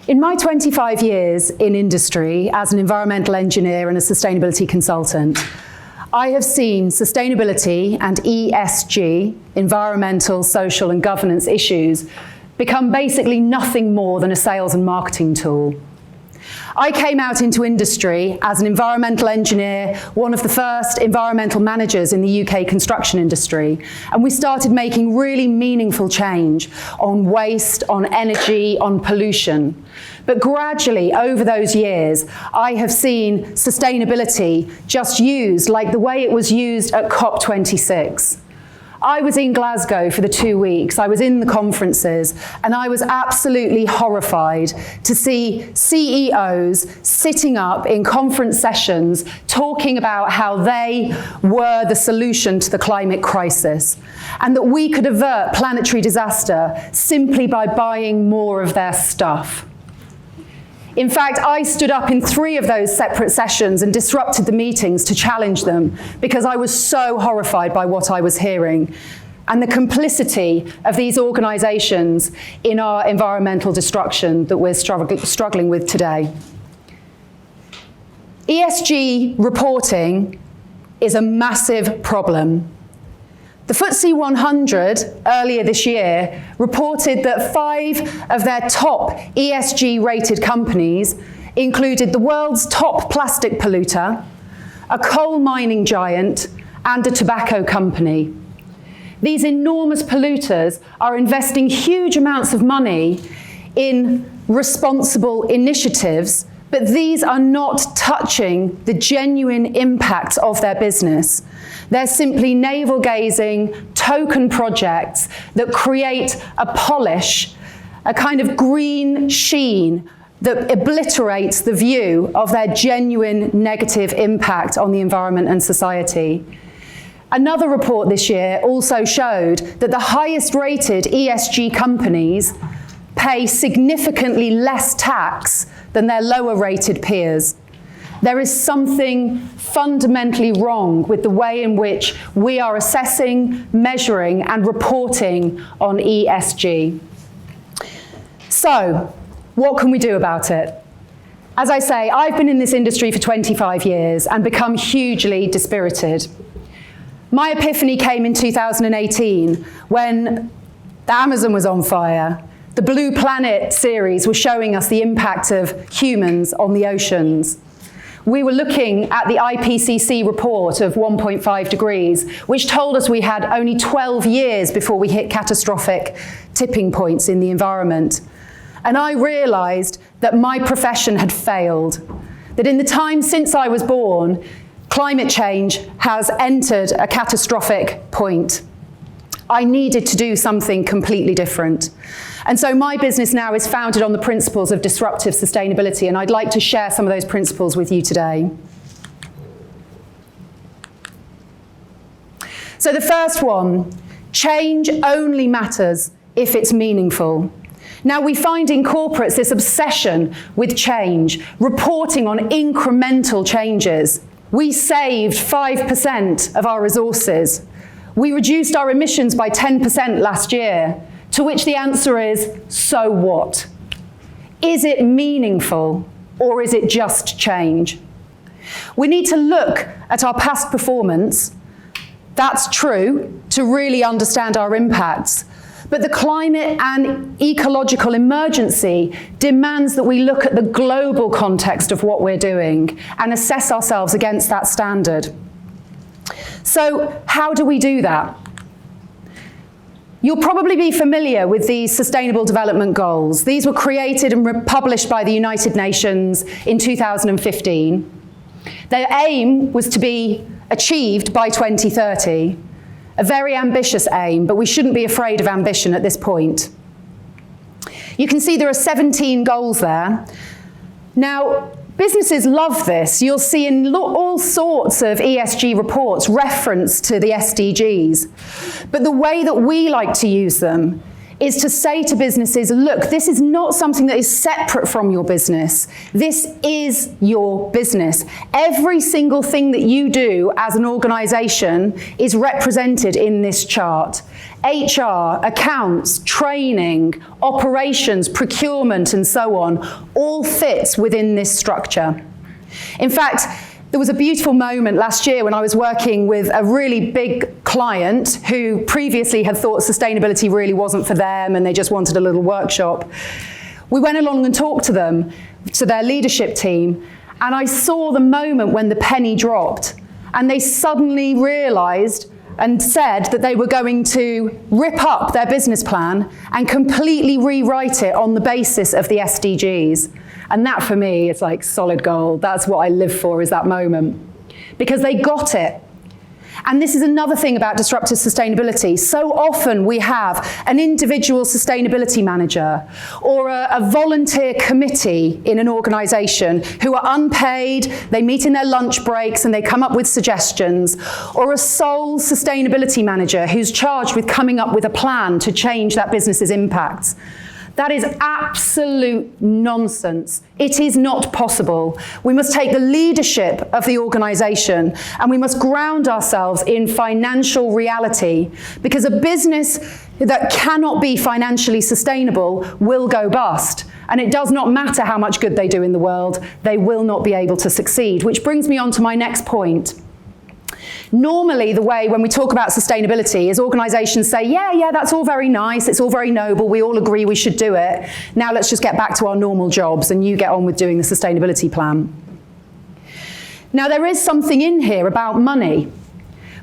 In my 25 years in industry as an environmental engineer and a sustainability consultant, I have seen sustainability and ESG, environmental, social and governance issues, become basically nothing more than a sales and marketing tool. I came out into industry as an environmental engineer, one of the first environmental managers in the UK construction industry, and we started making really meaningful change on waste, on energy, on pollution. But gradually, over those years, I have seen sustainability just used like the way it was used at COP26. I was in Glasgow for the 2 weeks, I was in the conferences, and I was absolutely horrified to see CEOs sitting up in conference sessions talking about how they were the solution to the climate crisis, and that we could avert planetary disaster simply by buying more of their stuff. In fact, I stood up in 3 of those separate sessions and disrupted the meetings to challenge them because I was so horrified by what I was hearing and the complicity of these organisations in our environmental destruction that we're struggling with today. ESG reporting is a massive problem. The FTSE 100 earlier this year reported that 5 of their top ESG rated companies included the world's top plastic polluter, a coal mining giant, and a tobacco company. These enormous polluters are investing huge amounts of money in responsible initiatives, but these are not touching the genuine impact of their business. They're simply navel-gazing token projects that create a polish, a kind of green sheen that obliterates the view of their genuine negative impact on the environment and society. Another report this year also showed that the highest rated ESG companies pay significantly less tax than their lower rated peers. There is something fundamentally wrong with the way in which we are assessing, measuring, and reporting on ESG. So, what can we do about it? As I say, I've been in this industry for 25 years and become hugely dispirited. My epiphany came in 2018 when the Amazon was on fire. The Blue Planet series was showing us the impact of humans on the oceans. We were looking at the IPCC report of 1.5 degrees, which told us we had only 12 years before we hit catastrophic tipping points in the environment. And I realised that my profession had failed, that in the time since I was born, climate change has entered a catastrophic point. I needed to do something completely different. And so my business now is founded on the principles of disruptive sustainability, and I'd like to share some of those principles with you today. So the first one, change only matters if it's meaningful. Now we find in corporates this obsession with change, reporting on incremental changes. We saved 5% of our resources. We reduced our emissions by 10% last year. To which the answer is, so what? Is it meaningful or is it just change? We need to look at our past performance. That's true, to really understand our impacts. But the climate and ecological emergency demands that we look at the global context of what we're doing and assess ourselves against that standard. So how do we do that? You'll probably be familiar with these Sustainable Development Goals. These were created and published by the United Nations in 2015. Their aim was to be achieved by 2030. A very ambitious aim, but we shouldn't be afraid of ambition at this point. You can see there are 17 goals there. Now, businesses love this. You'll see in all sorts of ESG reports reference to the SDGs. But the way that we like to use them is to say to businesses, look, this is not something that is separate from your business. This is your business. Every single thing that you do as an organisation is represented in this chart. HR, accounts, training, operations, procurement, and so on, all fits within this structure. In fact, there was a beautiful moment last year when I was working with a really big client who previously had thought sustainability really wasn't for them and they just wanted a little workshop. We went along and talked to them, to their leadership team, and I saw the moment when the penny dropped and they suddenly realised and said that they were going to rip up their business plan and completely rewrite it on the basis of the SDGs. And that for me is like solid gold. That's what I live for, is that moment. Because they got it. And this is another thing about disruptive sustainability. So often we have an individual sustainability manager or a volunteer committee in an organisation who are unpaid, they meet in their lunch breaks and they come up with suggestions, or a sole sustainability manager who's charged with coming up with a plan to change that business's impacts. That is absolute nonsense. It is not possible. We must take the leadership of the organisation and we must ground ourselves in financial reality, because a business that cannot be financially sustainable will go bust. And it does not matter how much good they do in the world, they will not be able to succeed. Which brings me on to my next point. Normally, the way when we talk about sustainability is organisations say, yeah, that's all very nice, it's all very noble, we all agree we should do it. Now let's just get back to our normal jobs and you get on with doing the sustainability plan. Now there is something in here about money.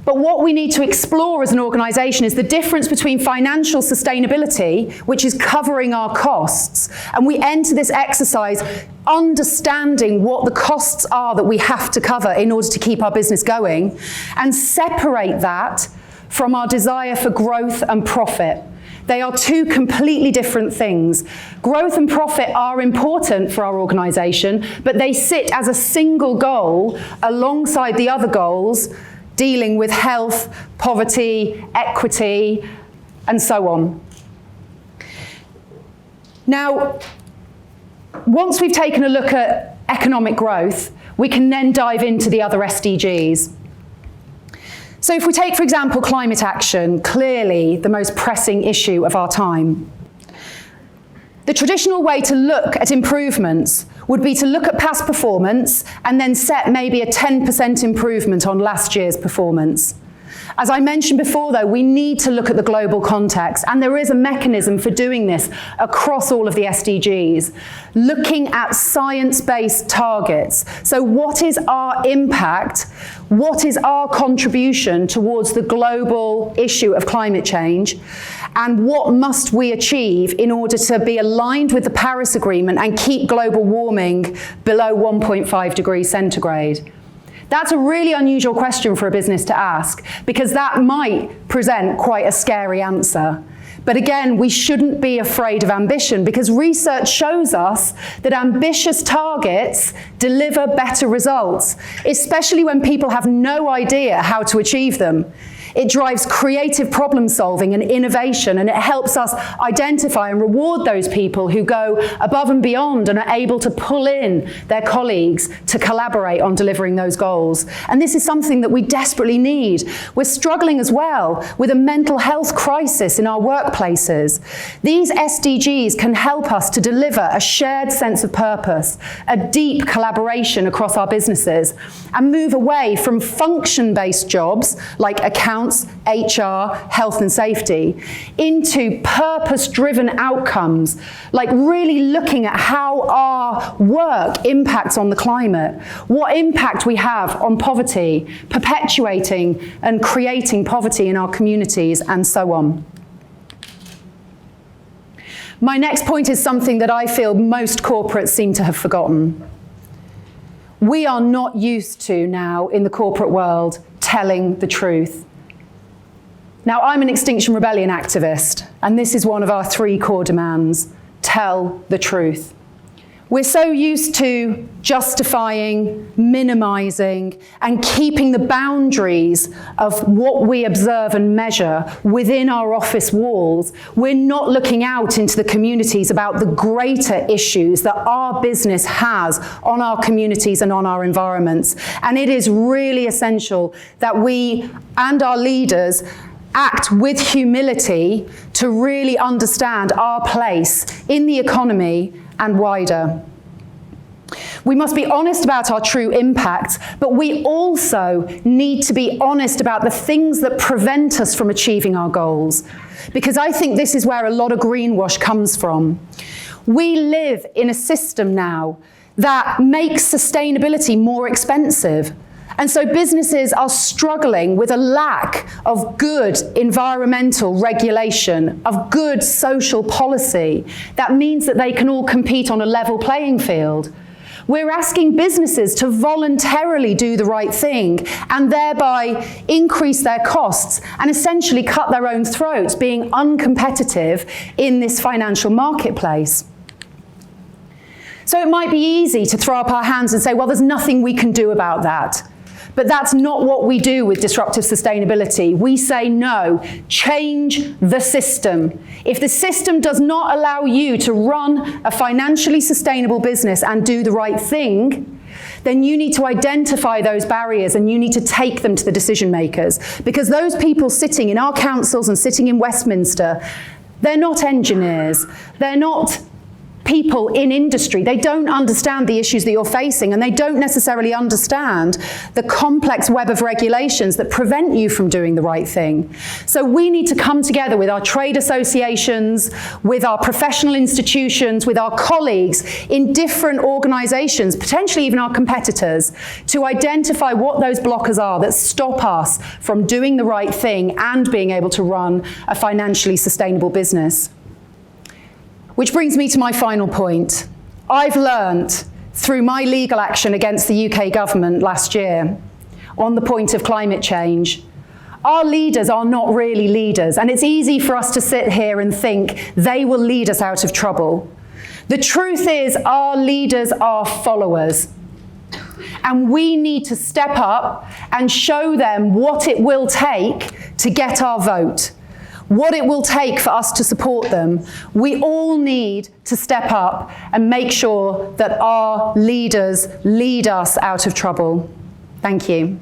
But what we need to explore as an organisation is the difference between financial sustainability, which is covering our costs, and we enter this exercise understanding what the costs are that we have to cover in order to keep our business going, and separate that from our desire for growth and profit. They are two completely different things. Growth and profit are important for our organisation, but they sit as a single goal alongside the other goals dealing with health, poverty, equity, and so on. Now, once we've taken a look at economic growth, we can then dive into the other SDGs. So if we take, for example, climate action, clearly the most pressing issue of our time. The traditional way to look at improvements would be to look at past performance and then set maybe a 10% improvement on last year's performance. As I mentioned before, though, we need to look at the global context, and there is a mechanism for doing this across all of the SDGs, looking at science-based targets. So what is our impact? What is our contribution towards the global issue of climate change? And what must we achieve in order to be aligned with the Paris Agreement and keep global warming below 1.5 degrees centigrade? That's a really unusual question for a business to ask, because that might present quite a scary answer. But again, we shouldn't be afraid of ambition, because research shows us that ambitious targets deliver better results, especially when people have no idea how to achieve them. It drives creative problem solving and innovation, and it helps us identify and reward those people who go above and beyond and are able to pull in their colleagues to collaborate on delivering those goals. And this is something that we desperately need. We're struggling as well with a mental health crisis in our workplaces. These SDGs can help us to deliver a shared sense of purpose, a deep collaboration across our businesses, and move away from function-based jobs like accounts, HR, health and safety, into purpose-driven outcomes, like really looking at how our work impacts on the climate, what impact we have on poverty, perpetuating and creating poverty in our communities, and so on. My next point is something that I feel most corporates seem to have forgotten. We are not used to now in the corporate world telling the truth. Now, I'm an Extinction Rebellion activist, and this is one of our 3 core demands: tell the truth. We're so used to justifying, minimizing, and keeping the boundaries of what we observe and measure within our office walls. We're not looking out into the communities about the greater issues that our business has on our communities and on our environments. And it is really essential that we and our leaders act with humility to really understand our place in the economy and wider. We must be honest about our true impact, but we also need to be honest about the things that prevent us from achieving our goals, because I think this is where a lot of greenwash comes from. We live in a system now that makes sustainability more expensive. And so businesses are struggling with a lack of good environmental regulation, of good social policy. That means that they can all compete on a level playing field. We're asking businesses to voluntarily do the right thing and thereby increase their costs and essentially cut their own throats, being uncompetitive in this financial marketplace. So it might be easy to throw up our hands and say, well, there's nothing we can do about that. But that's not what we do with disruptive sustainability. We say, no, change the system. If the system does not allow you to run a financially sustainable business and do the right thing, then you need to identify those barriers and you need to take them to the decision makers. Because those people sitting in our councils and sitting in Westminster, they're not engineers, they're not people in industry. They don't understand the issues that you're facing, and they don't necessarily understand the complex web of regulations that prevent you from doing the right thing. So we need to come together with our trade associations, with our professional institutions, with our colleagues in different organizations, potentially even our competitors, to identify what those blockers are that stop us from doing the right thing and being able to run a financially sustainable business. Which brings me to my final point. I've learnt through my legal action against the UK government last year on the point of climate change, our leaders are not really leaders, and it's easy for us to sit here and think they will lead us out of trouble. The truth is our leaders are followers, and we need to step up and show them what it will take to get our vote. What it will take for us to support them. We all need to step up and make sure that our leaders lead us out of trouble. Thank you.